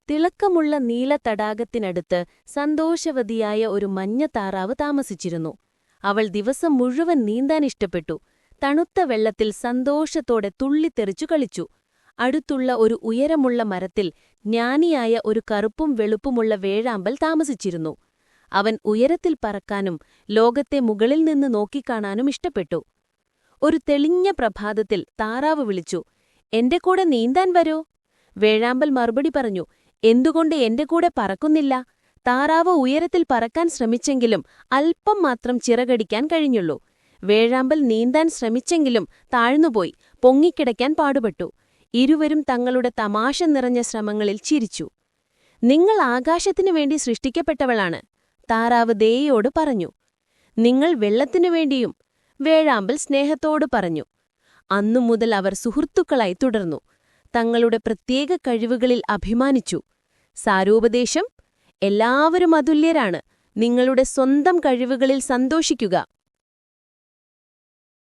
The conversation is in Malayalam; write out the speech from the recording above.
തിളക്കമുള്ള നീല തടാകത്തിനടുത്ത് സന്തോഷവതിയായ ഒരു മഞ്ഞ താറാവ് താമസിച്ചിരുന്നു. അവൾ ദിവസം മുഴുവൻ നീന്താൻ ഇഷ്ടപ്പെട്ടു. തണുത്ത വെള്ളത്തിൽ സന്തോഷത്തോടെ തുള്ളിത്തെറിച്ചു കളിച്ചു. അടുത്തുള്ള ഒരു ഉയരമുള്ള മരത്തിൽ ജ്ഞാനിയായ ഒരു കറുപ്പും വെളുപ്പുമുള്ള വേഴാമ്പൽ താമസിച്ചിരുന്നു. അവൻ ഉയരത്തിൽ പറക്കാനും ലോകത്തെ മുകളിൽ നിന്ന് നോക്കിക്കാണാനും ഇഷ്ടപ്പെട്ടു. ഒരു തെളിഞ്ഞ പ്രഭാതത്തിൽ താറാവ് വിളിച്ചു, "എന്റെ കൂടെ നീന്താൻ വരോ?" വേഴാമ്പൽ മറുപടി പറഞ്ഞു, "എന്തുകൊണ്ട് എന്റെ കൂടെ പറക്കുന്നില്ല?" താറാവ് ഉയരത്തിൽ പറക്കാൻ ശ്രമിച്ചെങ്കിലും അല്പം മാത്രം ചിറകടിക്കാൻ കഴിഞ്ഞുള്ളൂ. വേഴാമ്പൽ നീന്താൻ ശ്രമിച്ചെങ്കിലും താഴ്ന്നുപോയി, പൊങ്ങിക്കിടയ്ക്കാൻ പാടുപെട്ടു. ഇരുവരും തങ്ങളുടെ തമാശ നിറഞ്ഞ ശ്രമങ്ങളിൽ ചിരിച്ചു. "നിങ്ങൾ ആകാശത്തിനു വേണ്ടി സൃഷ്ടിക്കപ്പെട്ടവളാണ്," താറാവ് ദയയോട് പറഞ്ഞു. "നിങ്ങൾ വെള്ളത്തിനു വേണ്ടിയും," വേഴാമ്പൽ സ്നേഹത്തോട് പറഞ്ഞു. അന്നുമുതൽ അവർ സുഹൃത്തുക്കളായി തുടർന്നു. തങ്ങളുടെ പ്രത്യേക കഴിവുകളിൽ അഭിമാനിച്ചു. സാരോപദേശം: എല്ലാവരും അതുല്യരാണ്. നിങ്ങളുടെ സ്വന്തം കഴിവുകളിൽ സന്തോഷിക്കുക.